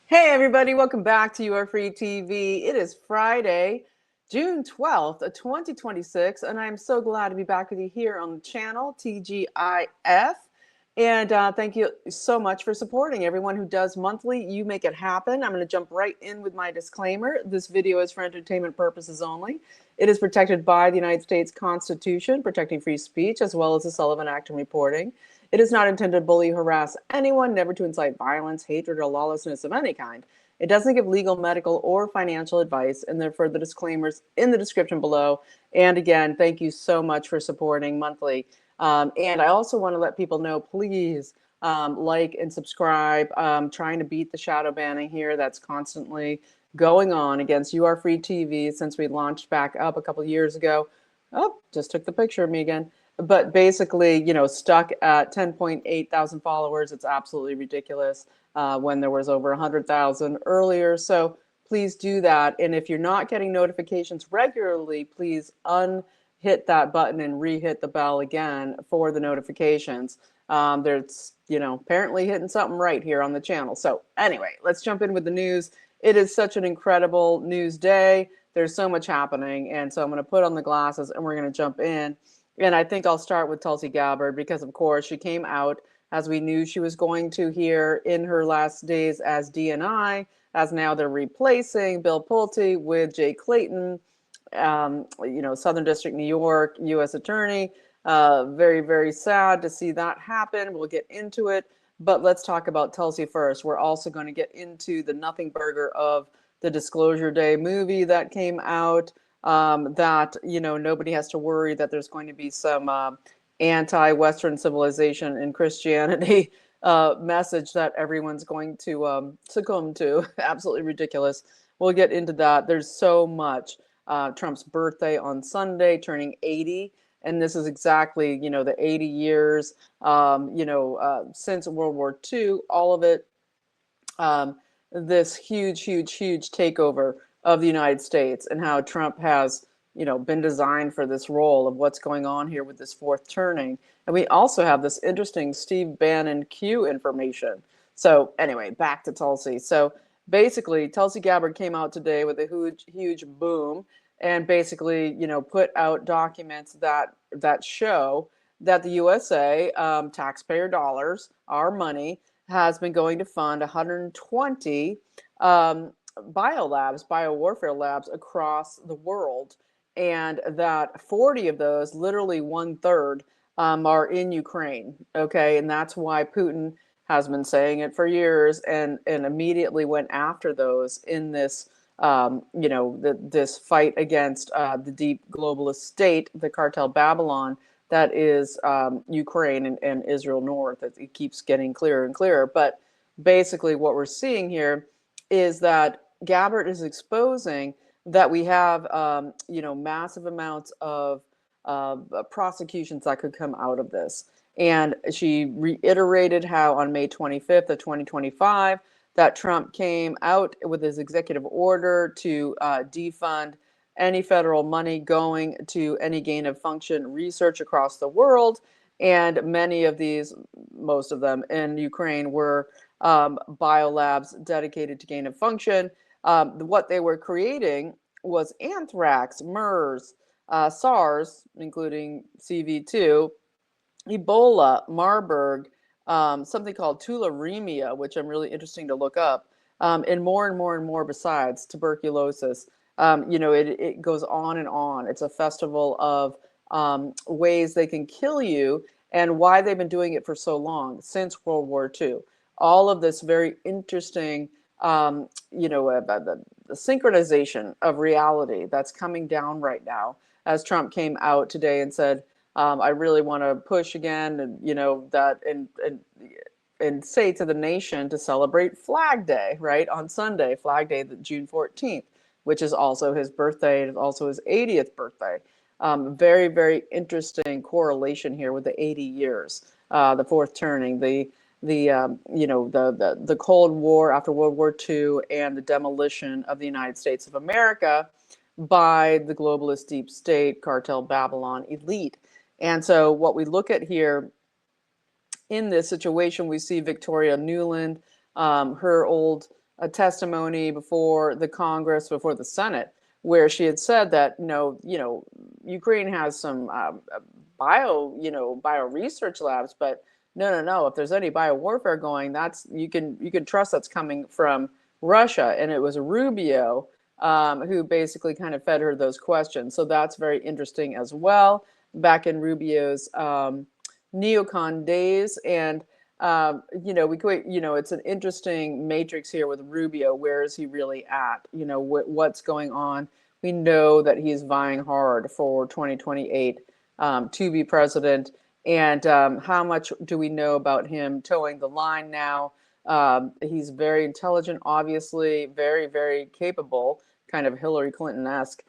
Hey everybody, welcome back to Your Free TV. It is Friday, June 12th, 2026, and I'm so glad to be back with you here on the channel, TGIF. And thank you so much for supporting everyone who does monthly. You make it happen. I'm going to jump right in with my disclaimer. This video is for entertainment purposes only. It is protected by the United States Constitution, protecting free speech, as well as the Sullivan Act and reporting. It is not intended to bully, harass anyone, never to incite violence, hatred, or lawlessness of any kind. It doesn't give legal, medical, or financial advice, and therefore the disclaimers in the description below. And again, thank you so much for supporting monthly. And I also want to let people know, please like and subscribe. Trying to beat the shadow banning here that's constantly going on against You Are Free TV since we launched back up a couple years ago. Oh, just took the picture of me again. But basically, stuck at 10.8 thousand followers. It's absolutely ridiculous when there was over 100,000 earlier. So please do that. And if you're not getting notifications regularly, please hit that button and re-hit the bell again for the notifications. There's, apparently hitting something right here on the channel. So anyway, let's jump in with the news. It is such an incredible news day. There's so much happening. And so I'm going to put on the glasses and we're going to jump in. And I think I'll start with Tulsi Gabbard because, of course, she came out as we knew she was going to here in her last days as DNI, as now they're replacing Bill Pulte with Jay Clayton, Southern District, New York, U.S. Attorney. Very, very sad to see that happen. We'll get into it. But let's talk about Tulsi first. We're also going to get into the nothing burger of the Disclosure Day movie that came out. That nobody has to worry that there's going to be some anti-Western civilization and Christianity message that everyone's going to succumb to. Absolutely ridiculous. We'll get into that. There's so much. Trump's birthday on Sunday, turning 80. And this is exactly, the 80 years, since World War II, all of it, this huge, huge, huge takeover of the United States and how Trump has, been designed for this role of what's going on here with this fourth turning. And we also have this interesting Steve Bannon Q information. So anyway, back to Tulsi. So basically, Tulsi Gabbard came out today with a huge, huge boom and basically, put out documents that show that the USA, taxpayer dollars, our money, has been going to fund 120 biowarfare labs across the world, and that 40 of those, literally 1/3, are in Ukraine. Okay, and that's why Putin has been saying it for years, and immediately went after those in this, this fight against the deep globalist state, the cartel Babylon, that is Ukraine and Israel North. It keeps getting clearer and clearer. But basically what we're seeing here is that Gabbard is exposing that we have, massive amounts of prosecutions that could come out of this. And she reiterated how on May 25th of 2025, that Trump came out with his executive order to defund any federal money going to any gain of function research across the world. And many of these, most of them in Ukraine, were biolabs dedicated to gain of function. What they were creating was anthrax, MERS, SARS, including CV2, Ebola, Marburg, something called tularemia, which I'm really interesting to look up, and more and more and more besides, tuberculosis. It goes on and on. It's a festival of ways they can kill you and why they've been doing it for so long, since World War II. All of this very interesting, the synchronization of reality that's coming down right now, as Trump came out today and said, I really want to push again, and that and say to the nation to celebrate Flag Day, right, on Sunday, Flag Day, June 14th, which is also his birthday. It's also his 80th birthday. Very, very interesting correlation here with the 80 years, the fourth turning, the Cold War after World War II, and the demolition of the United States of America by the globalist deep state cartel Babylon elite. And so what we look at here in this situation, we see Victoria Nuland, her old a testimony before the Congress, before the Senate, where she had said that no, Ukraine has some bio research labs, but no. If there's any biowarfare going, you can trust that's coming from Russia. And it was Rubio who basically kind of fed her those questions. So that's very interesting as well. Back in Rubio's neocon days, and it's an interesting matrix here with Rubio. Where is he really at? What's going on? We know that he's vying hard for 2028 to be president. And how much do we know about him towing the line now? He's very intelligent, obviously, very, very capable, kind of Hillary Clinton-esque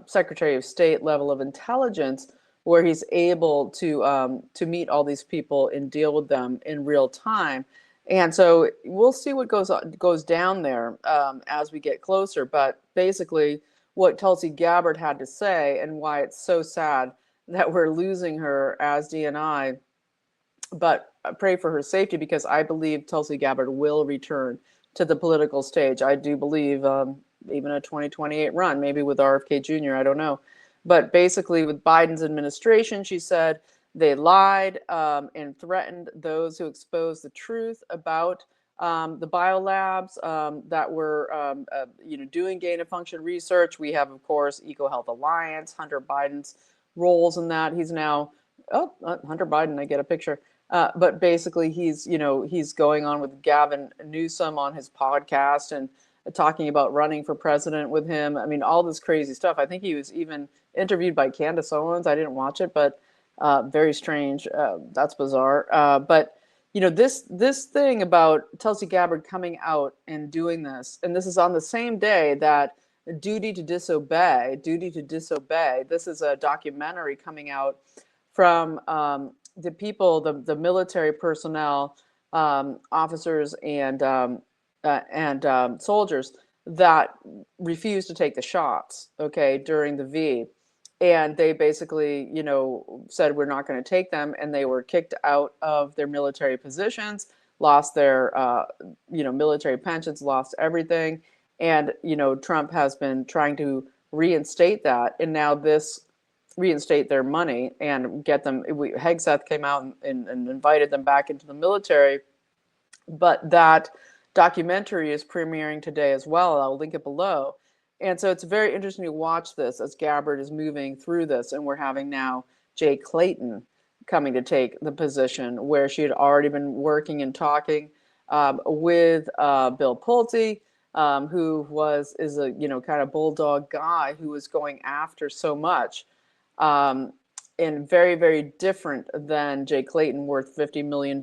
Secretary of State level of intelligence, where he's able to meet all these people and deal with them in real time. And so we'll see what goes down there as we get closer. But basically, what Tulsi Gabbard had to say, and why it's so sad that we're losing her as DNI, but pray for her safety, because I believe Tulsi Gabbard will return to the political stage. I do believe even a 2028 run, maybe with RFK Jr., I don't know. But basically, with Biden's administration, she said they lied and threatened those who exposed the truth about the biolabs that were doing gain-of-function research. We have, of course, EcoHealth Alliance, Hunter Biden's roles in that. He's now, Hunter Biden, I get a picture. But basically, he's going on with Gavin Newsom on his podcast and talking about running for president with him. I mean, all this crazy stuff. I think he was even interviewed by Candace Owens. I didn't watch it, but very strange. That's bizarre. But this thing about Tulsi Gabbard coming out and doing this, and this is on the same day that Duty to Disobey. This is a documentary coming out from the people, the military personnel, officers and soldiers that refused to take the shots, during the V. And they basically, said we're not going to take them, and they were kicked out of their military positions, lost their, military pensions, lost everything. And, Trump has been trying to reinstate that, and now reinstate their money and get them. Hegseth came out and invited them back into the military. But that documentary is premiering today as well. I'll link it below. And so it's very interesting to watch this as Gabbard is moving through this. And we're having now Jay Clayton coming to take the position where she had already been working and talking with Bill Pulte, who is a kind of bulldog guy who was going after so much, and very, very different than Jay Clayton, worth $50 million,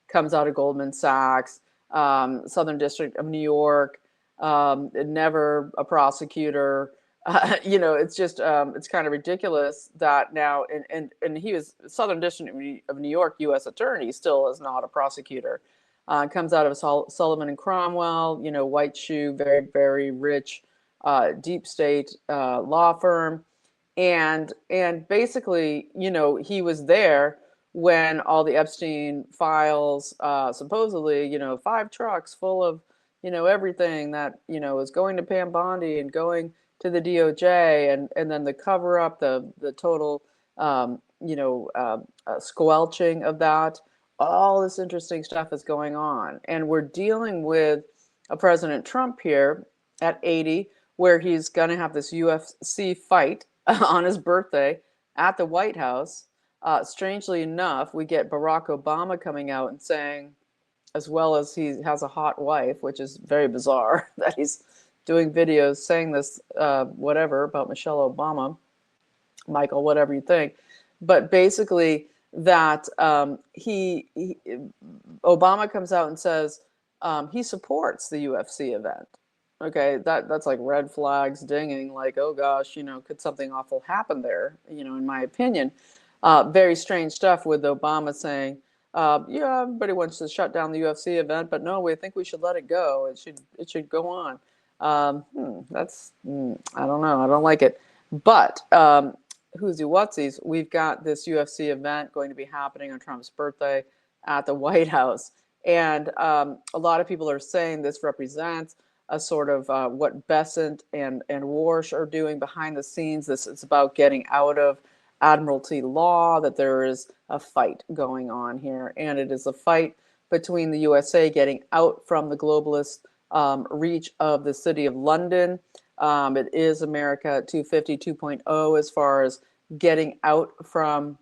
comes out of Goldman Sachs, Southern District of New York, never a prosecutor. It's just it's kind of ridiculous that now, and he was Southern District of New York U.S. attorney, still is not a prosecutor. Comes out of Sullivan and Cromwell, white shoe, very, very rich, deep state law firm. And basically, he was there when all the Epstein files, supposedly, 5 trucks full of, everything that, is going to Pam Bondi and going to the DOJ, and then the cover up, the total, squelching of that. All this interesting stuff is going on. And we're dealing with a President Trump here at 80, where he's going to have this UFC fight on his birthday at the White House. Strangely enough, we get Barack Obama coming out and saying, as well as he has a hot wife, which is very bizarre that he's doing videos saying this, whatever, about Michelle Obama, Michael, whatever you think. But basically that Obama comes out and says he supports the UFC event. Okay, that's like red flags dinging, like, oh gosh, could something awful happen there, in my opinion. Very strange stuff with Obama saying, yeah, everybody wants to shut down the UFC event, but no, we think we should let it go. It should go on. I don't know. I don't like it. But who's whatsies? We've got this UFC event going to be happening on Trump's birthday at the White House. And a lot of people are saying this represents a sort of what Besant and Warsh are doing behind the scenes. This is about getting out of Admiralty Law, that there is a fight going on here. And it is a fight between the USA getting out from the globalist reach of the City of London. It is America 250 2.0 as far as getting out from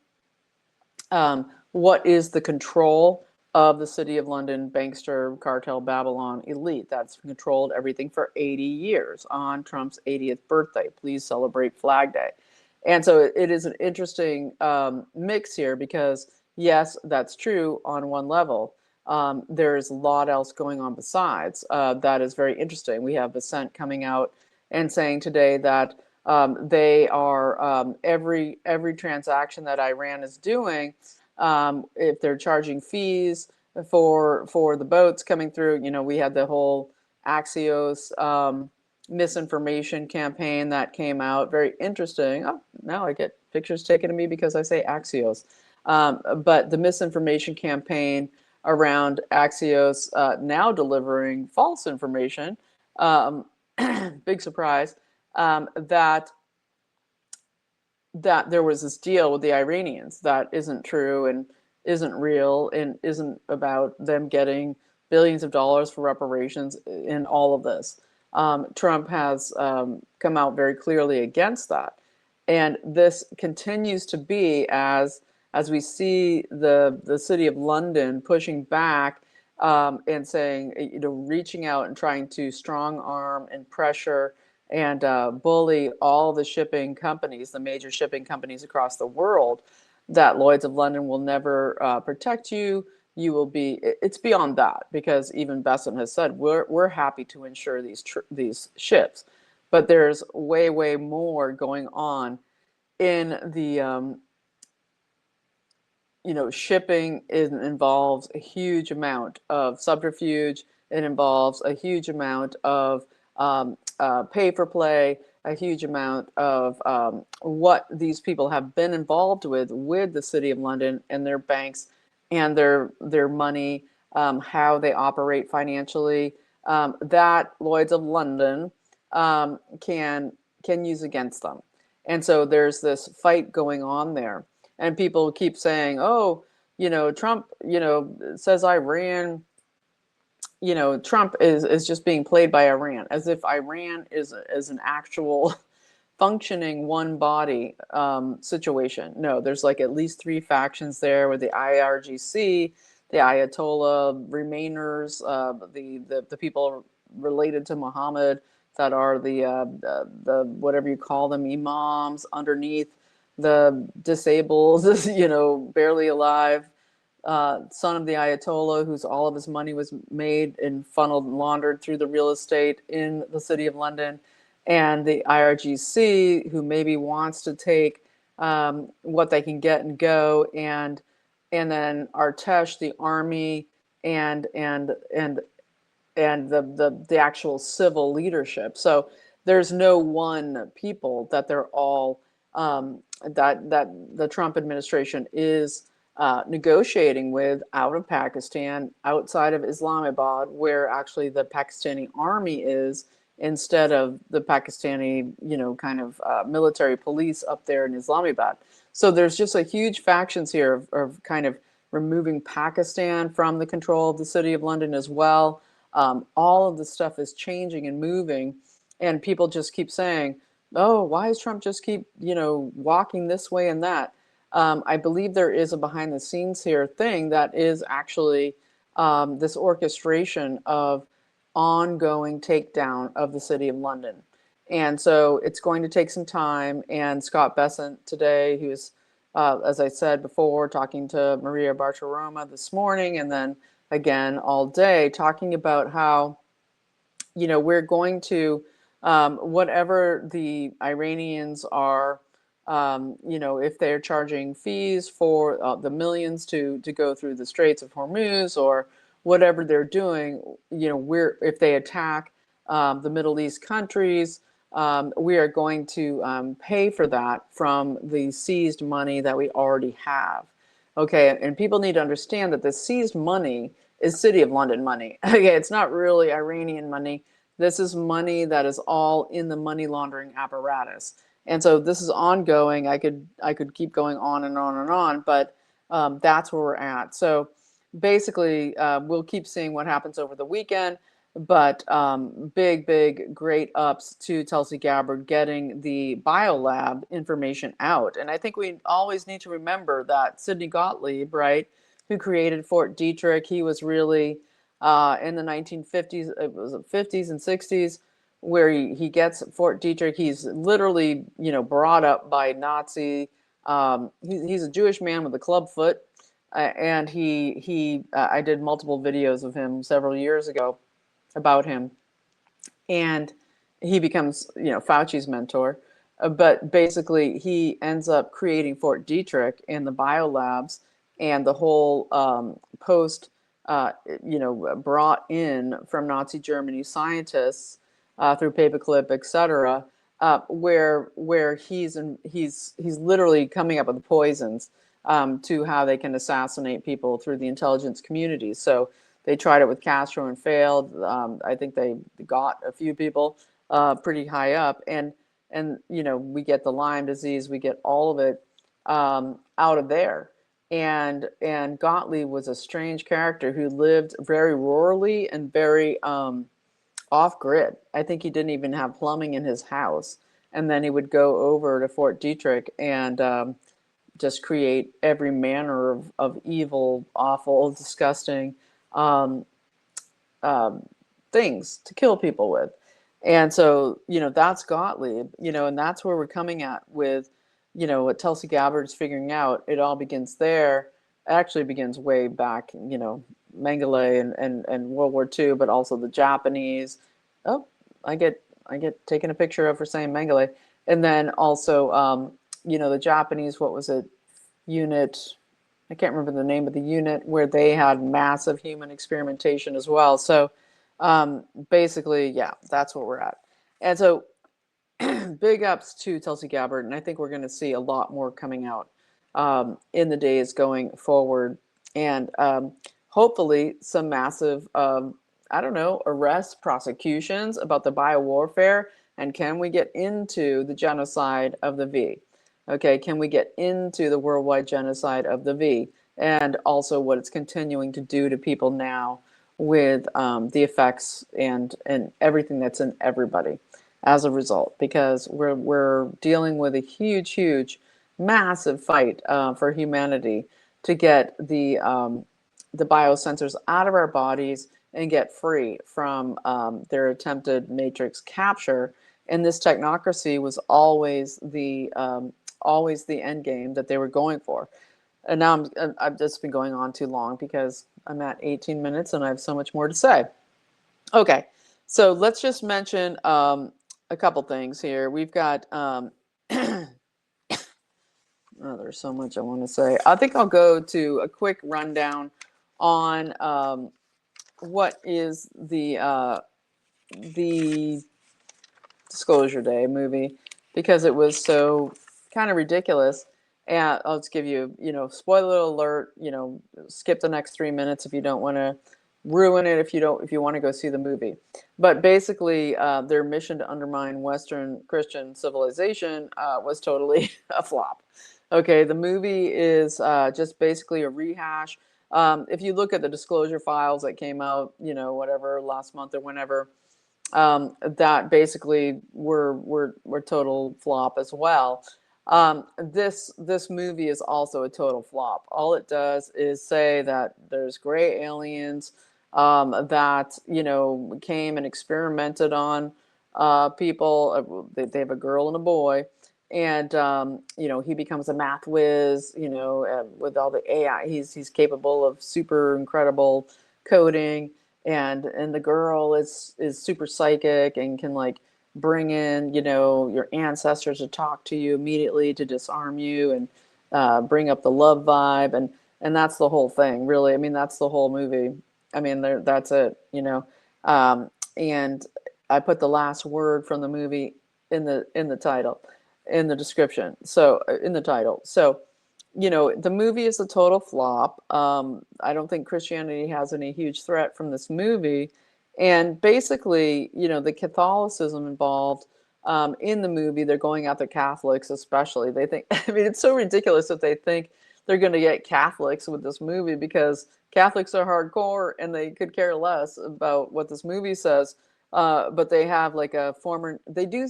what is the control of the City of London bankster cartel Babylon elite that's controlled everything for 80 years on Trump's 80th birthday. Please celebrate Flag Day. And so it is an interesting mix here because, yes, that's true on one level. There's a lot else going on besides. That is very interesting. We have Besant coming out and saying today that they are every transaction that Iran is doing, if they're charging fees for the boats coming through. We had the whole Axios misinformation campaign that came out. Very interesting. Oh, now I get pictures taken of me because I say Axios. But the misinformation campaign around Axios now delivering false information, big surprise, that there was this deal with the Iranians that isn't true and isn't real and isn't about them getting billions of dollars for reparations in all of this. Trump has come out very clearly against that. And this continues to be as we see the City of London pushing back and saying, reaching out and trying to strong arm and pressure and bully all the shipping companies, the major shipping companies across the world, that Lloyd's of London will never protect you. You will be. It's beyond that, because even Besant has said we're happy to insure these ships, but there's way more going on in the shipping. Involves a huge amount of subterfuge. It involves a huge amount of pay for play, a huge amount of what these people have been involved with the City of London and their banks and their money, how they operate financially, that Lloyd's of London can use against them. And so there's this fight going on there. And people keep saying, oh, Trump, says Iran, Trump is just being played by Iran, as if Iran is an actual functioning one body situation. No, there's like at least three factions there with the IRGC, the Ayatollah Remainers, the people related to Muhammad that are the whatever you call them, imams underneath, the disabled, barely alive son of the Ayatollah, whose all of his money was made and funneled and laundered through the real estate in the City of London, and the IRGC, who maybe wants to take what they can get and go, and then Artesh, the army, and the actual civil leadership. So there's no one people that they're all that the Trump administration is negotiating with out of Pakistan, outside of Islamabad, where actually the Pakistani army is, instead of the Pakistani, kind of military police up there in Islamabad. So there's just a huge factions here of kind of removing Pakistan from the control of the City of London as well. All of the stuff is changing and moving, and people just keep saying, oh, why does Trump just keep, walking this way and that? I believe there is a behind the scenes here thing that is actually this orchestration of ongoing takedown of the City of London. And so it's going to take some time. And Scott Besant today, who's, as I said before, talking to Maria Bartiromo this morning, and then again all day, talking about how, we're going to, whatever the Iranians are, if they're charging fees for the millions to go through the Straits of Hormuz, or whatever they're doing, if they attack the Middle East countries, we are going to pay for that from the seized money that we already have. Okay, and people need to understand that the seized money is City of London money. Okay, it's not really Iranian money. This is money that is all in the money laundering apparatus. And so this is ongoing. I could keep going on and on and on, but that's where we're at. So basically, we'll keep seeing what happens over the weekend. But big, great ups to Tulsi Gabbard getting the biolab information out. And I think we always need to remember that Sidney Gottlieb, right, who created Fort Detrick, he was really in the 1950s, it was the 50s and 60s, where he gets Fort Detrick. He's literally, brought up by Nazi. He's a Jewish man with a club foot. And I did multiple videos of him several years ago about him, and he becomes Fauci's mentor, but basically he ends up creating Fort Detrick and the biolabs and the whole post brought in from Nazi Germany scientists through paperclip, etc., where he's literally coming up with poisons to how they can assassinate people through the intelligence community. So they tried it with Castro and failed. I think they got a few people pretty high up, and we get the Lyme disease, we get all of it out of there. And Gottlieb was a strange character who lived very rurally and very off grid. I think he didn't even have plumbing in his house, and then he would go over to Fort Detrick and just create every manner of evil, awful, disgusting things to kill people with. And so, that's Gottlieb, and that's where we're coming at with, what Tulsi Gabbard is figuring out. It all begins there. It actually begins way back, Mengele and World War II, but also the Japanese. Oh, I get taken a picture of for saying Mengele. And then also, the Japanese, what was it? Unit, I can't remember the name of the unit, where they had massive human experimentation as well. So basically, yeah, that's what we're at. And so big ups to Tulsi Gabbard, and I think we're going to see a lot more coming out in the days going forward. And hopefully some massive, arrests, prosecutions about the biowarfare, and can we get into the genocide of the V? Okay, can we get into the worldwide genocide of the V, and also what it's continuing to do to people now with the effects and everything that's in everybody as a result, because we're dealing with a huge, massive fight for humanity to get the biosensors out of our bodies and get free from their attempted matrix capture. And this technocracy was always the end game that they were going for. And now I've just been going on too long because I'm at 18 minutes and I have so much more to say. Okay, so let's just mention a couple things here. We've got, there's so much I want to say. I think I'll go to a quick rundown on what is the Disclosure Day movie, because it was so kind of ridiculous. And I'll just give you, spoiler alert, skip the next 3 minutes if you don't want to ruin it, if you want to go see the movie. But basically, their mission to undermine Western Christian civilization was totally a flop. Okay, the movie is just basically a rehash. If you look at the disclosure files that came out, whatever, last month or whenever, that basically were total flop as well. This movie is also a total flop. All it does is say that there's gray aliens that came and experimented on people. They have a girl and a boy, and he becomes a math whiz. With all the AI, he's capable of super incredible coding, and the girl is super psychic and can bring in your ancestors to talk to you immediately to disarm you and bring up the love vibe, and that's the whole thing, really. I mean, that's the whole movie. I mean, that's it. And I put the last word from the movie in the title, in the description. So in the title. So the movie is a total flop. I don't think Christianity has any huge threat from this movie. And basically, the Catholicism involved in the movie, they're going after Catholics, especially. They think, I mean, it's so ridiculous that they think they're going to get Catholics with this movie because Catholics are hardcore and they could care less about what this movie says. But they have like they do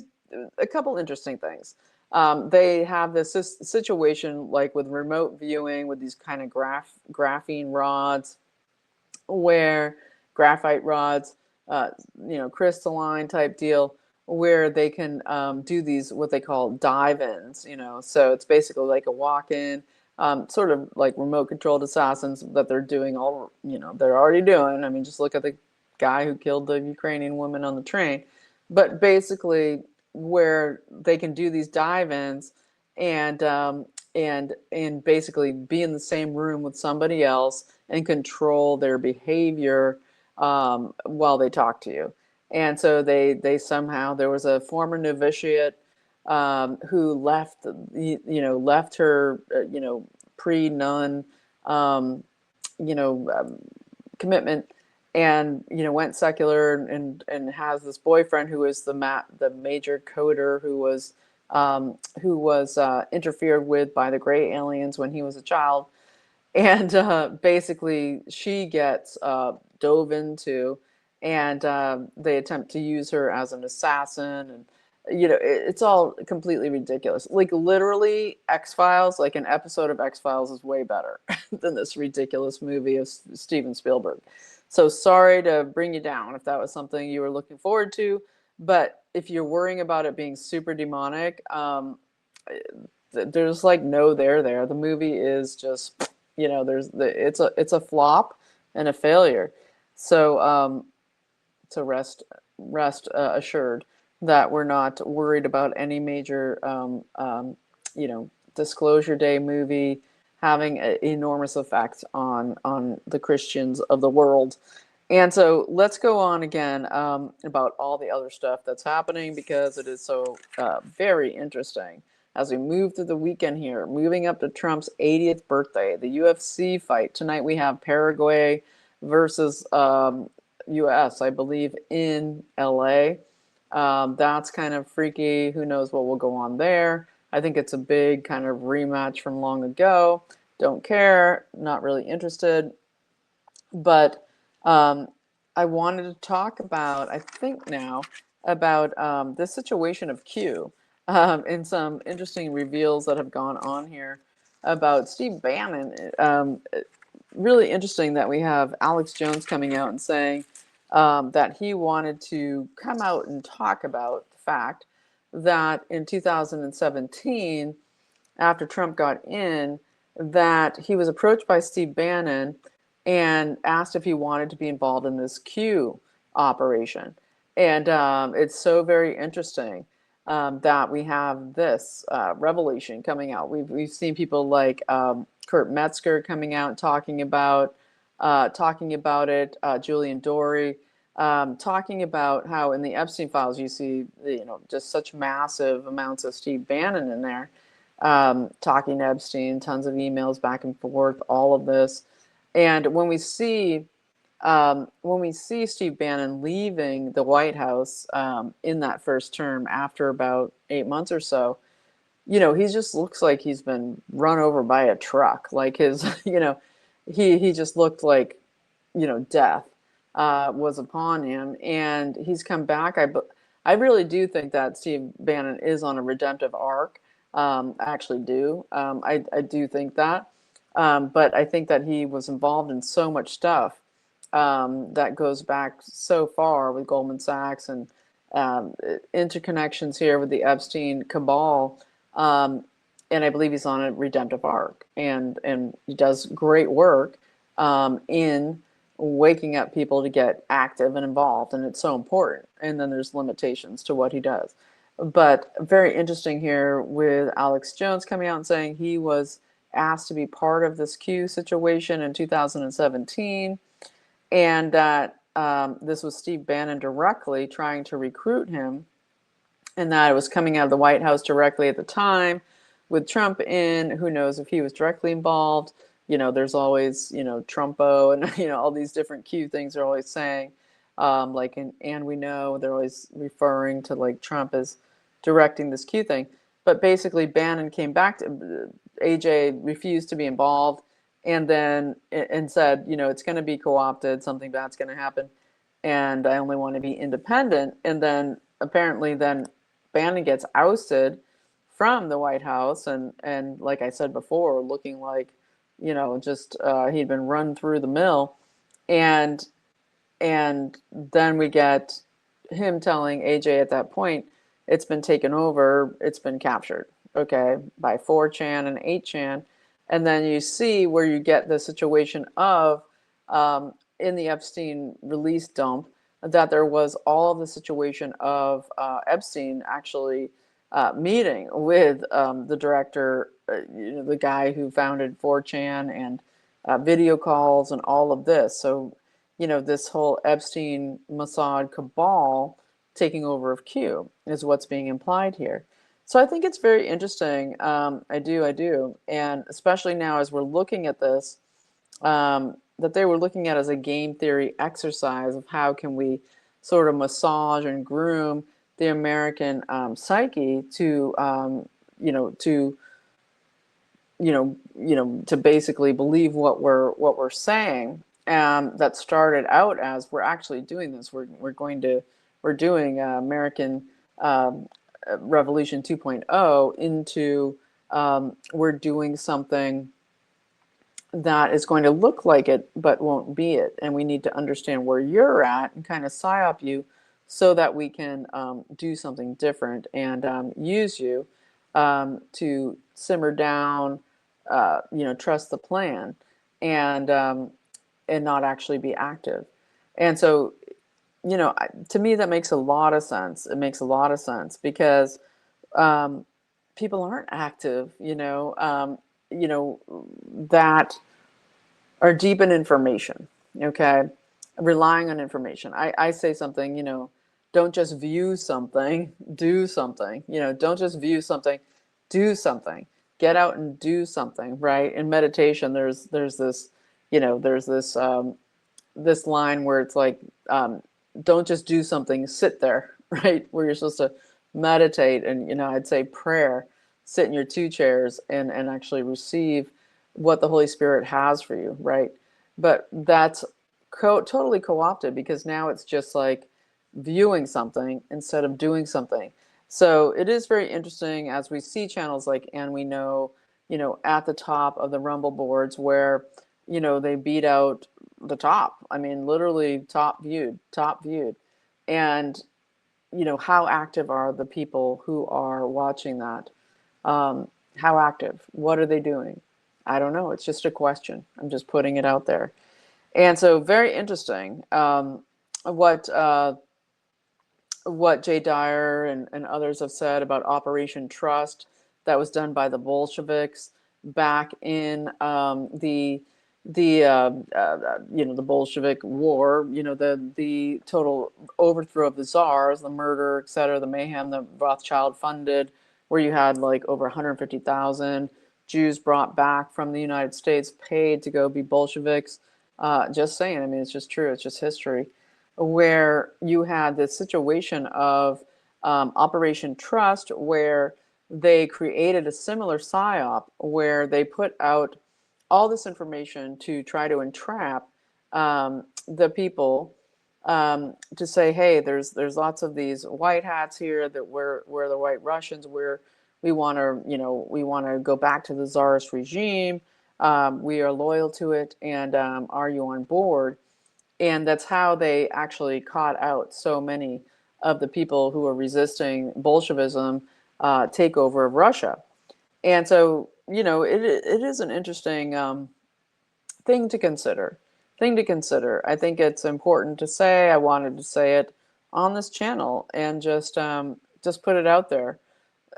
a couple interesting things. They have this situation like with remote viewing with these kind of graphene rods, where graphite rods, crystalline type deal, where they can do these what they call dive-ins. So it's basically like a walk-in, sort of like remote controlled assassins that they're doing they're already doing. I mean, just look at the guy who killed the Ukrainian woman on the train. But basically, where they can do these dive-ins and basically be in the same room with somebody else and control their behavior while they talk to you. And so they somehow, there was a former novitiate who left her pre-nun commitment, and went secular, and has this boyfriend who is the major coder who was interfered with by the gray aliens when he was a child. And basically she gets dove into, and they attempt to use her as an assassin, and it's all completely ridiculous. Like literally X-Files, like an episode of X-Files is way better than this ridiculous movie of Steven Spielberg. So sorry to bring you down if that was something you were looking forward to, but if you're worrying about it being super demonic, there's like no there. The movie is just, it's a flop and a failure. So rest assured that we're not worried about any major Disclosure Day movie having an enormous effect on the Christians of the world. And so let's go on again about all the other stuff that's happening, because it is so very interesting as we move through the weekend here, moving up to Trump's 80th birthday, the UFC fight. Tonight we have Paraguay versus US, I believe, in LA. That's kind of freaky. Who knows what will go on there? I think it's a big kind of rematch from long ago. Don't care, not really interested. But I wanted to talk about, I think now, about this situation of Q, and some interesting reveals that have gone on here about Steve Bannon. Really interesting that we have Alex Jones coming out and saying that he wanted to come out and talk about the fact that in 2017, after Trump got in, that he was approached by Steve Bannon and asked if he wanted to be involved in this Q operation. And it's so very interesting that we have this revelation coming out. We've seen people like Kurt Metzger coming out and talking about it, Julian Dory, talking about how in the Epstein files you see just such massive amounts of Steve Bannon in there, talking to Epstein, tons of emails back and forth, all of this. And when we see Steve Bannon leaving the White House in that first term after about 8 months or so, he just looks like he's been run over by a truck. Like his, he just looked like, death was upon him, and he's come back. I really do think that Steve Bannon is on a redemptive arc. I actually do. I do think that. But I think that he was involved in so much stuff that goes back so far with Goldman Sachs and interconnections here with the Epstein cabal. And I believe he's on a redemptive arc, and he does great work in waking up people to get active and involved, and it's so important. And then there's limitations to what he does. But very interesting here with Alex Jones coming out and saying he was asked to be part of this Q situation in 2017, and that this was Steve Bannon directly trying to recruit him, and that it was coming out of the White House directly at the time, with Trump in, who knows if he was directly involved. There's always, Trumpo and, all these different Q things they're always saying. And we know they're always referring to like Trump as directing this Q thing. But basically Bannon came back to, AJ refused to be involved and said, it's going to be co-opted, something bad's going to happen. And I only want to be independent. And then apparently then Bannon gets ousted from the White House. And like I said before, looking like, just he'd been run through the mill. And then we get him telling AJ at that point, it's been taken over, it's been captured, okay, by 4chan and 8chan. And then you see where you get the situation of, in the Epstein release dump, that there was all of the situation of Epstein actually meeting with the director, the guy who founded 4chan, and video calls and all of this. So, this whole Epstein Mossad cabal taking over of Q is what's being implied here. So I think it's very interesting. I do. And especially now as we're looking at this, that they were looking at as a game theory exercise of how can we sort of massage and groom the American psyche to, to basically believe what we're saying. That started out as we're actually doing this. We're doing American Revolution 2.0 into we're doing something that is going to look like it but won't be it, and we need to understand where you're at and kind of psyop you so that we can do something different and use you to simmer down, trust the plan, and not actually be active. And so, to me, that makes a lot of sense. It makes a lot of sense because people aren't active, that are deep in information, okay? Relying on information. I say something, don't just view something, do something. Don't just view something, do something. Get out and do something, right? In meditation, there's this, this line where it's like, don't just do something, sit there, right? Where you're supposed to meditate and, I'd say prayer, sit in your 2 chairs and actually receive what the Holy Spirit has for you, right? But that's totally co-opted because now it's just like viewing something instead of doing something. So it is very interesting as we see channels like, and we know, at the top of the Rumble boards where, they beat out the top. I mean, literally top viewed. And, how active are the people who are watching that? How active? What are they doing? I don't know. It's just a question. I'm just putting it out there. And so very interesting what Jay Dyer and others have said about Operation Trust that was done by the Bolsheviks back in the Bolshevik War, the total overthrow of the czars, the murder, et cetera, the mayhem, the Rothschild funded, where you had like over 150,000 Jews brought back from the United States, paid to go be Bolsheviks. Just saying, I mean, it's just true. It's just history. Where you had this situation of Operation Trust, where they created a similar psyop, where they put out all this information to try to entrap the people to say, hey, there's lots of these white hats here that we're the White Russians. We want to go back to the Tsarist regime. We are loyal to it, and are you on board? And that's how they actually caught out so many of the people who were resisting Bolshevism takeover of Russia. And so, it is an interesting thing to consider. I think it's important to say. I wanted to say it on this channel and just put it out there.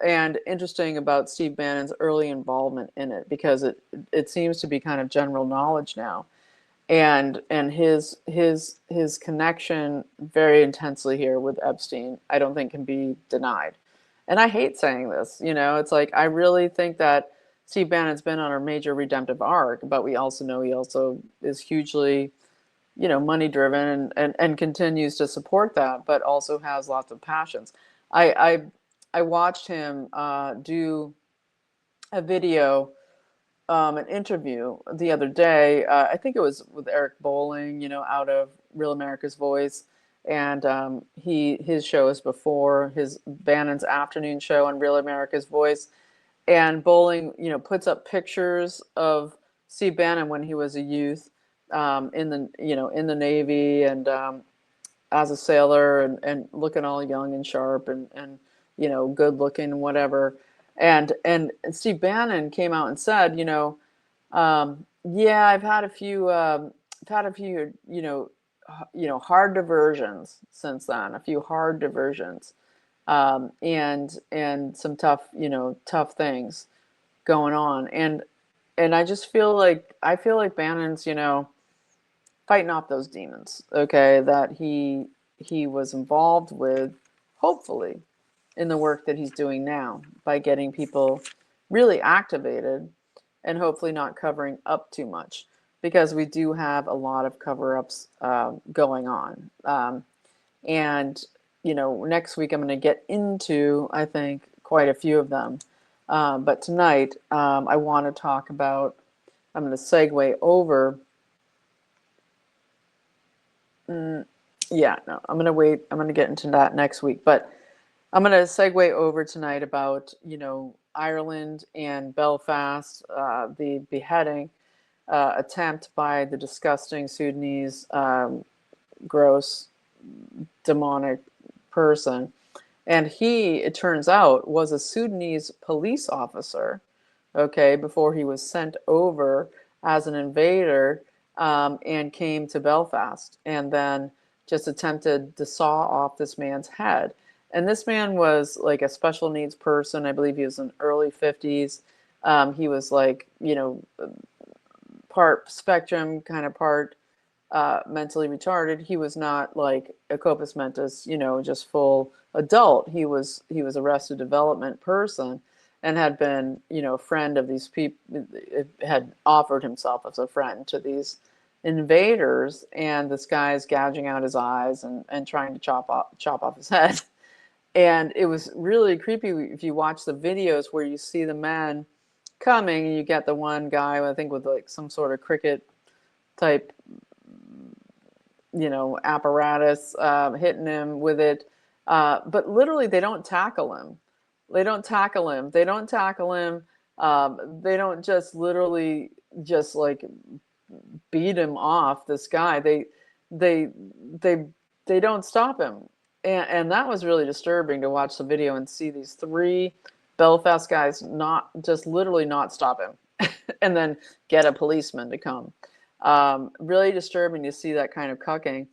And interesting about Steve Bannon's early involvement in it, because it seems to be kind of general knowledge now. And his connection very intensely here with Epstein, I don't think can be denied. And I hate saying this, it's like I really think that Steve Bannon's been on a major redemptive arc, but we also know he also is hugely, money driven and continues to support that, but also has lots of passions. I watched him do a video, an interview the other day. I think it was with Eric Bolling, out of Real America's Voice, and his show is before his Bannon's afternoon show on Real America's Voice, and Bolling, puts up pictures of Steve Bannon when he was a youth, in the Navy and as a sailor and looking all young and sharp and good looking and whatever. And Steve Bannon came out and said, yeah, I've had a few, hard diversions since then, a few hard diversions, and some tough things going on, and I just feel like Bannon's, fighting off those demons, okay, that he was involved with, hopefully, in the work that he's doing now by getting people really activated and hopefully not covering up too much, because we do have a lot of cover-ups going on. And, next week I'm going to get into, I think, quite a few of them. But tonight I want to talk about, I'm going to segue over. Yeah, no, I'm going to wait. I'm going to get into that next week. But I'm going to segue over tonight about, Ireland and Belfast, the beheading attempt by the disgusting Sudanese, gross, demonic person. And he, it turns out, was a Sudanese police officer, okay, before he was sent over as an invader, and came to Belfast and then just attempted to saw off this man's head. And this man was like a special needs person. I believe he was in early 50s. He was like, part spectrum, kind of part mentally retarded. He was not like a corpus mentis, just full adult. He was arrested development person and had been, a friend of these people, had offered himself as a friend to these invaders, and this guy is gouging out his eyes and trying to chop off his head. And it was really creepy if you watch the videos where you see the men coming and you get the one guy, I think, with like some sort of cricket type, apparatus, hitting him with it. But literally they don't tackle him. They don't tackle him. They don't tackle him. They don't just literally just like beat him off, this guy. They don't stop him. And that was really disturbing to watch the video and see these three Belfast guys not just literally not stop him and then get a policeman to come. Really disturbing to see that kind of cucking,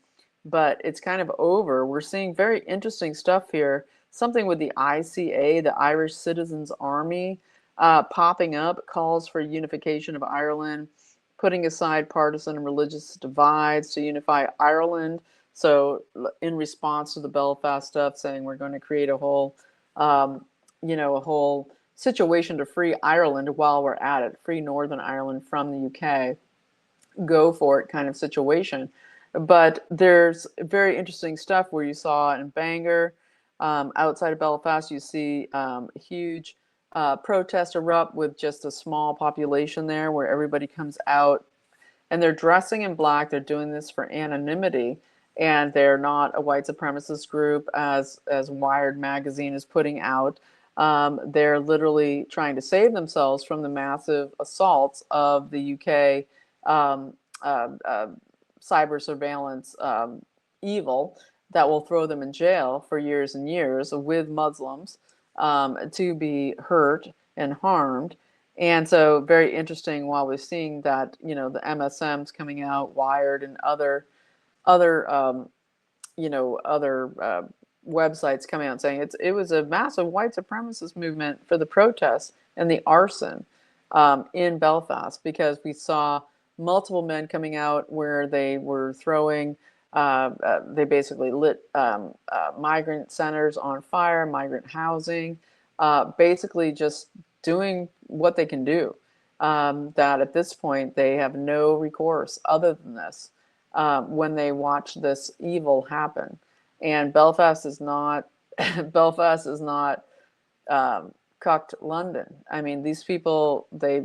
but it's kind of over. We're seeing very interesting stuff here. Something with the ICA, the Irish Citizens Army, popping up, calls for unification of Ireland, putting aside partisan and religious divides to unify Ireland. So in response to the Belfast stuff, saying we're going to create a whole, a whole situation to free Ireland while we're at it, free Northern Ireland from the UK, go for it kind of situation. But there's very interesting stuff where you saw in Bangor, outside of Belfast, you see huge protest erupt with just a small population there where everybody comes out and they're dressing in black. They're doing this for anonymity. And they're not a white supremacist group, as Wired magazine is putting out. They're literally trying to save themselves from the massive assaults of the UK cyber surveillance evil that will throw them in jail for years and years with Muslims, to be hurt and harmed. And so very interesting while we're seeing that, the MSMs coming out, Wired and other websites coming out saying it was a massive white supremacist movement for the protests and the arson in Belfast, because we saw multiple men coming out where they were throwing They basically lit migrant centers on fire, migrant housing, basically just doing what they can do. That at this point they have no recourse other than this when they watch this evil happen. And Belfast is not Belfast is not cucked London. I mean, these people, they,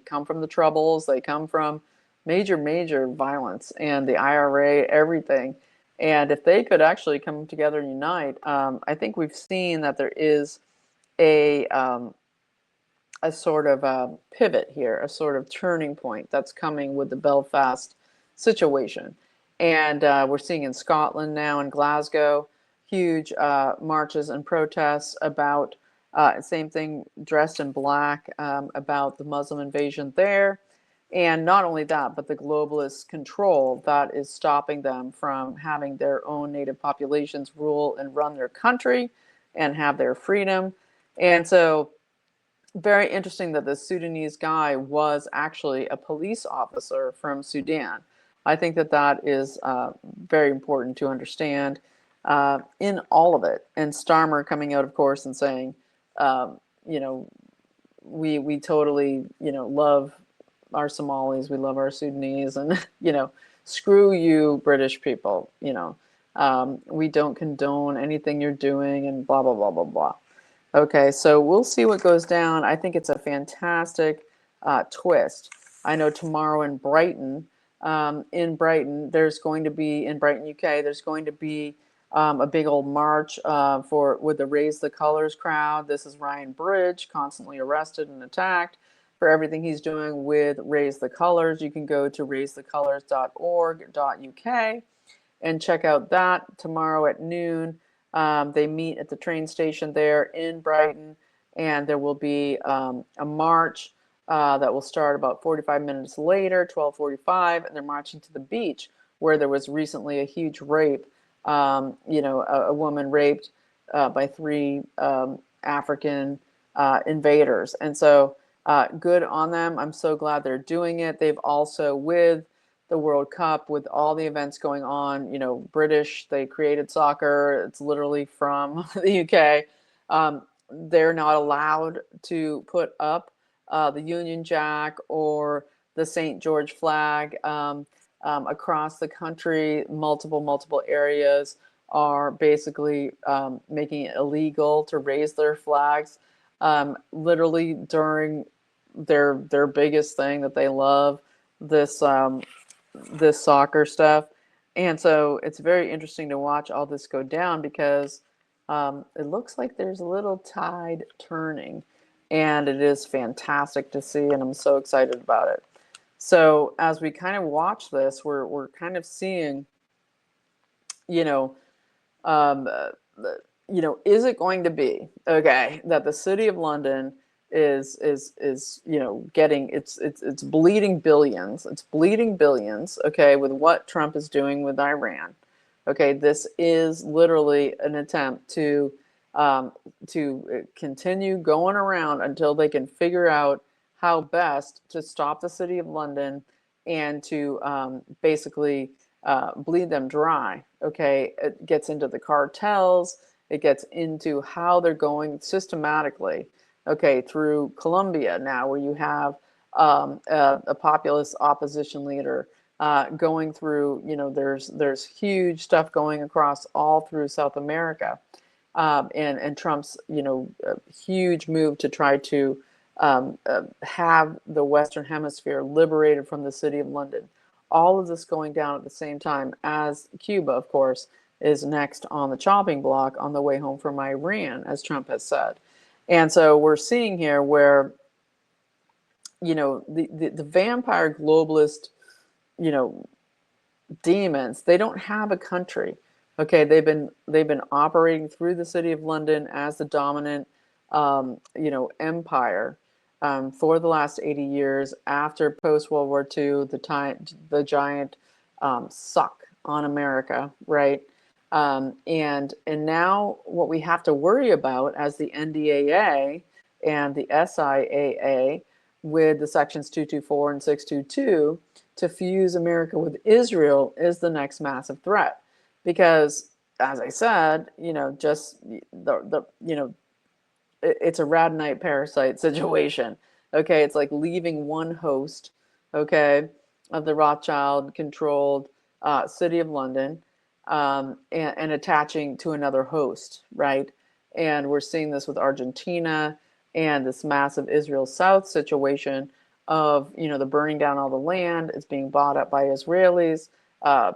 come from the Troubles, they come from major violence and the IRA, everything. And if they could actually come together and unite, I think we've seen that there is a sort of pivot here, a sort of turning point that's coming with the Belfast situation. And we're seeing in Scotland now, in Glasgow, huge marches and protests about, same thing, dressed in black, about the Muslim invasion there. And not only that, but the globalist control that is stopping them from having their own native populations rule and run their country and have their freedom. And so, very interesting that this Sudanese guy was actually a police officer from Sudan. I think that that is very important to understand in all of it. And Starmer coming out, of course, and saying, you know, we totally, love our Somalis, we love our Sudanese, and, screw you, British people, we don't condone anything you're doing, and blah, blah, blah, blah, blah. Okay, so we'll see what goes down. I think it's a fantastic twist. I know tomorrow in Brighton, there's going to be, in Brighton, UK, there's going to be a big old march with the Raise the Colors crowd. This is Ryan Bridge, constantly arrested and attacked for everything he's doing with Raise the Colors. You can go to raisethecolors.org.uk and check out that tomorrow at noon. They meet at the train station there in Brighton, and there will be a march that will start about 45 minutes later, 12:45, and they're marching to the beach where there was recently a huge rape. A woman raped by 3 African invaders. And so good on them. I'm so glad they're doing it. They've also, with the World Cup, with all the events going on, British, they created soccer. It's literally from the UK. They're not allowed to put up the Union Jack or the St. George flag across the country. Multiple areas are basically making it illegal to raise their flags. Literally during their biggest thing that they love, this soccer stuff. And so it's very interesting to watch all this go down, because it looks like there's a little tide turning, and it is fantastic to see, and I'm so excited about it. So as we kind of watch this, we're kind of seeing, is it going to be okay that the City of London is getting it's bleeding billions. It's bleeding billions, okay, with what Trump is doing with Iran. Okay, this is literally an attempt to continue going around until they can figure out how best to stop the City of London and to basically bleed them dry. Okay, it gets into the cartels. It gets into how they're going systematically. Okay, through Colombia now, where you have a populist opposition leader going through. There's huge stuff going across all through South America, and Trump's huge move to try to have the Western Hemisphere liberated from the City of London. All of this going down at the same time as Cuba, of course, is next on the chopping block on the way home from Iran, as Trump has said. And so we're seeing here where, the vampire globalist, demons, they don't have a country. Okay, they've been operating through the City of London as the dominant, empire for the last 80 years. After post-World War II, the giant suck on America, right? And now what we have to worry about as the NDAA and the SIAA with the sections 224 and 622 to fuse America with Israel is the next massive threat. Because, as I said, just it's a radonite parasite situation. Okay, it's like leaving one host, okay, of the Rothschild controlled city of London, and attaching to another host, right? And we're seeing this with Argentina and this massive Israel South situation of, the burning down all the land. It's being bought up by Israelis.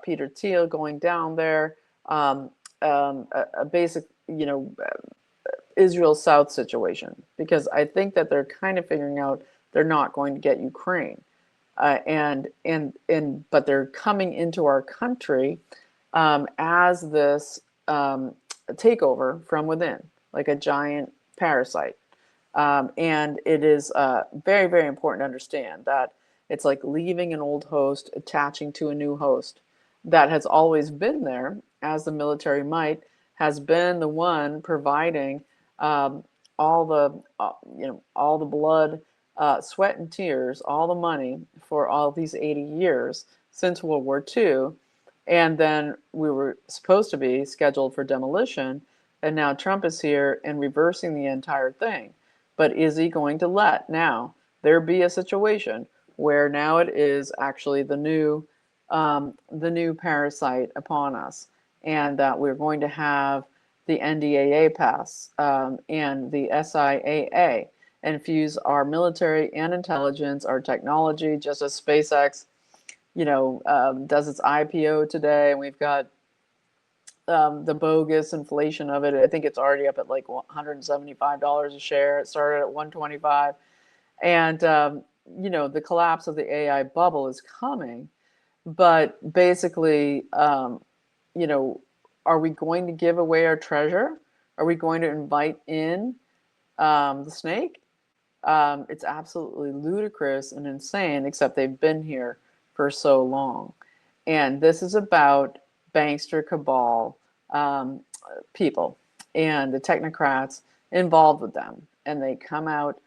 Peter Thiel going down there. A basic, Israel South situation, because I think that they're kind of figuring out they're not going to get Ukraine, but they're coming into our country as this takeover from within, like a giant parasite. And it is very, very important to understand that it's like leaving an old host, attaching to a new host that has always been there, as the military might has been the one providing all the blood, sweat and tears, all the money for all these 80 years since World War II. And then we were supposed to be scheduled for demolition. And now Trump is here and reversing the entire thing. But is he going to let now there be a situation where now it is actually the new parasite upon us, and that we're going to have the NDAA pass and the SIAA and fuse our military and intelligence, our technology, just as SpaceX, does its IPO today, and we've got the bogus inflation of it. I think it's already up at like $175 a share. It started at 125, and the collapse of the AI bubble is coming. But basically, are we going to give away our treasure? Are we going to invite in the snake? It's absolutely ludicrous and insane, except they've been here for so long. And this is about bankster cabal people and the technocrats involved with them. And they come out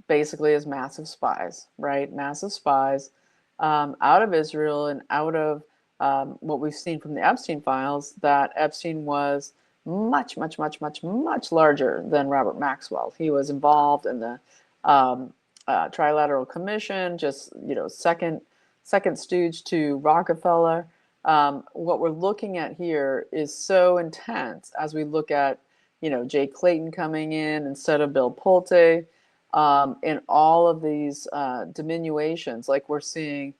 basically as massive spies, right? Massive spies out of Israel and out of what we've seen from the Epstein files, that Epstein was much, much, much, much, much larger than Robert Maxwell. He was involved in the Trilateral Commission, just, second stooge to Rockefeller. What we're looking at here is so intense as we look at, Jay Clayton coming in instead of Bill Pulte, and all of these diminutions, like we're seeing,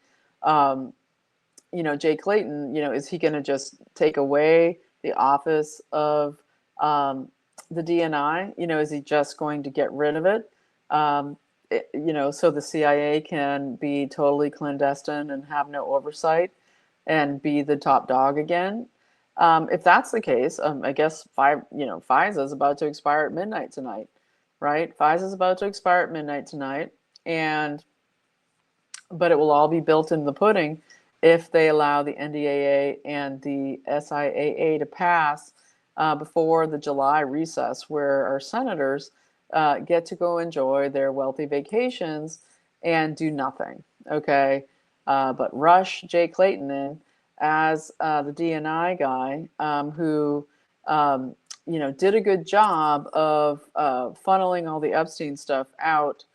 Jay Clayton, is he going to just take away the office of the DNI? Is he just going to get rid of it? So the CIA can be totally clandestine and have no oversight and be the top dog again. If that's the case, I guess FISA is about to expire at midnight tonight, right? FISA is about to expire at midnight tonight, but it will all be built in the pudding if they allow the NDAA and the SIAA to pass before the July recess, where our senators get to go enjoy their wealthy vacations and do nothing, okay? But rush Jay Clayton in as the DNI guy who, did a good job of funneling all the Epstein stuff out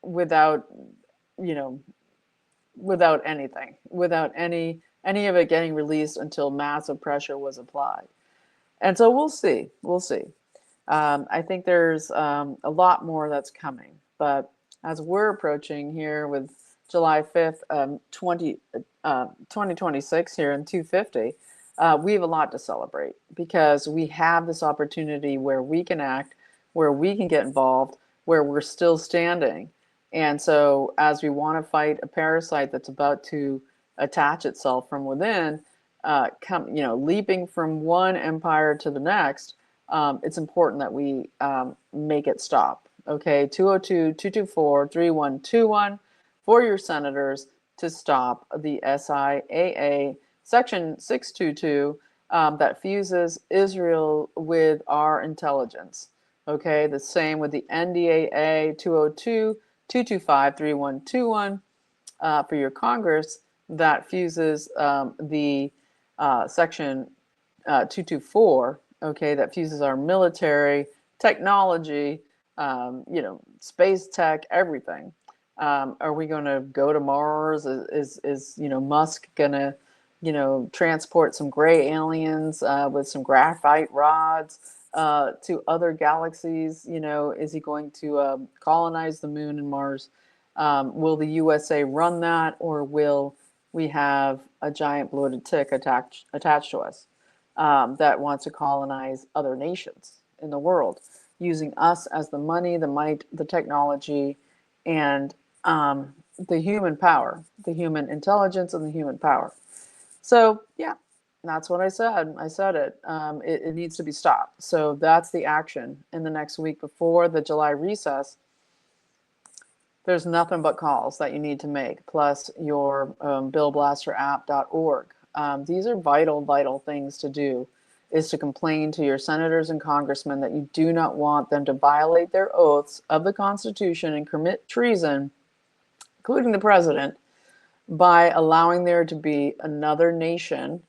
without, without anything, without any of it getting released until massive pressure was applied. And so we'll see. I think there's a lot more that's coming. But as we're approaching here with July 5th, 2026 here in 250, we have a lot to celebrate, because we have this opportunity where we can act, where we can get involved, where we're still standing. And so as we want to fight a parasite that's about to attach itself from within, leaping from one empire to the next, it's important that we make it stop. Okay, 202-224-3121 for your senators to stop the SIAA Section 622 that fuses Israel with our intelligence. Okay, the same with the NDAA 202 225-3121 for your Congress that fuses the section 224, okay, that fuses our military, technology, space tech, everything. Are we going to go to Mars? Is Musk going to, transport some gray aliens with some graphite rods to other galaxies? Is he going to colonize the moon and Mars? Will the USA run that, or will we have a giant bloated tick attached to us that wants to colonize other nations in the world, using us as the money, the might, the technology, and the human power, the human intelligence, and the human power? So, yeah, that's what I said. I said it. It needs to be stopped. So that's the action in the next week before the July recess. There's nothing but calls that you need to make, plus your billblasterapp.org. These are vital, vital things to do, is to complain to your senators and congressmen that you do not want them to violate their oaths of the Constitution and commit treason, including the president, by allowing there to be another nation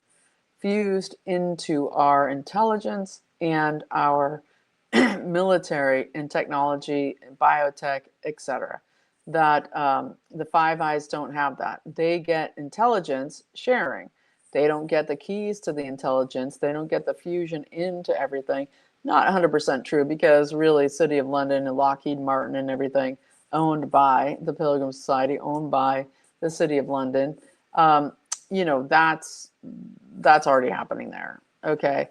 fused into our intelligence and our military and technology, biotech, etc. That the Five Eyes don't have that. They get intelligence sharing. They don't get the keys to the intelligence. They don't get the fusion into everything. Not 100% true, because really City of London and Lockheed Martin and everything owned by the Pilgrim Society, owned by the City of London. That's already happening there. Okay.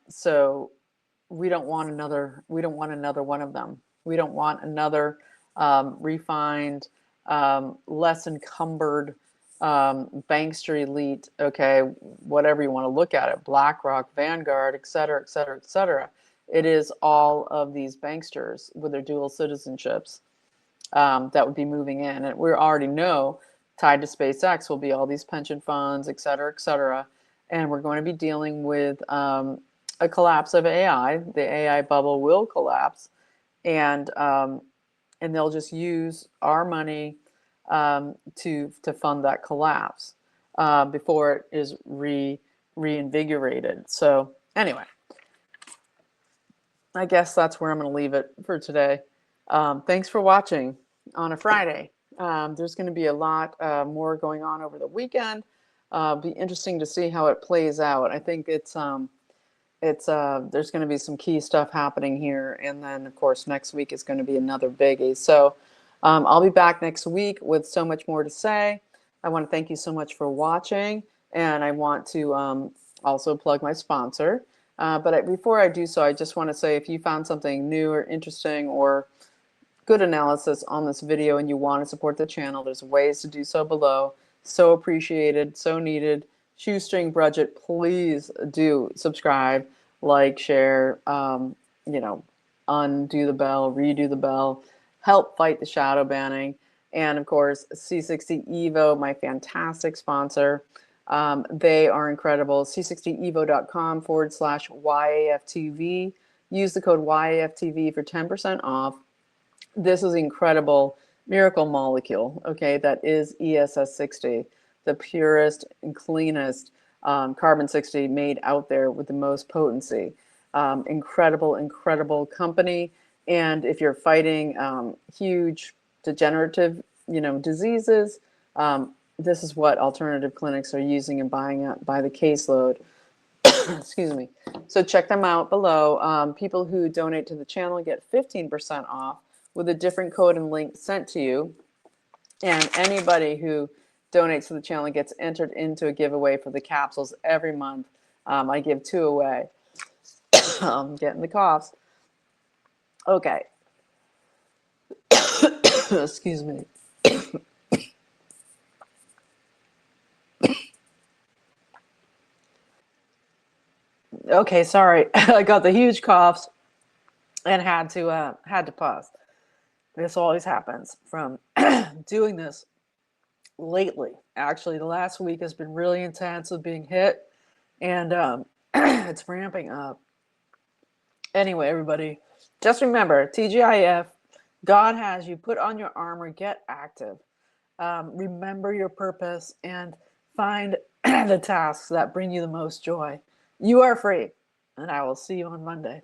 So we don't want another one of them. We don't want another refined, less encumbered bankster elite, okay, whatever you want to look at it, BlackRock, Vanguard, et cetera, et cetera, et cetera. It is all of these banksters with their dual citizenships that would be moving in. And we already know tied to SpaceX will be all these pension funds, et cetera, et cetera. And we're going to be dealing with a collapse of AI. The AI bubble will collapse, and they'll just use our money to fund that collapse before it is reinvigorated. So anyway, I guess that's where I'm going to leave it for today. Thanks for watching on a Friday. There's going to be a lot more going on over the weekend. Be interesting to see how it plays out. I think there's going to be some key stuff happening here, and then of course next week is going to be another biggie. So I'll be back next week with so much more to say. I want to thank you so much for watching, and I want to also plug my sponsor. But before I do so, I just want to say, if you found something new or interesting or good analysis on this video and you want to support the channel, there's ways to do so below. So appreciated, so needed. Shoestring budget, please do subscribe, like, share, undo the bell, redo the bell, help fight the shadow banning. And of course, C60 Evo, my fantastic sponsor. They are incredible. c60evo.com/YAFTV. Use the code YAFTV for 10% off. This is incredible miracle molecule, okay, that is ESS60, the purest and cleanest carbon-60 made out there with the most potency. Incredible, incredible company. And if you're fighting huge degenerative, diseases, this is what alternative clinics are using and buying up by the caseload. Excuse me. So check them out below. People who donate to the channel get 15% off with a different code and link sent to you. And anybody who donates to the channel gets entered into a giveaway for the capsules every month. I give 2 away. I'm getting the coughs. Okay. Excuse me. Okay, sorry. I got the huge coughs and had to pause. This always happens from doing this lately. Actually, the last week has been really intense with being hit, and it's ramping up. Anyway, everybody, just remember, TGIF, God has you. Put on your armor, get active. Remember your purpose and find the tasks that bring you the most joy. You are free, and I will see you on Monday.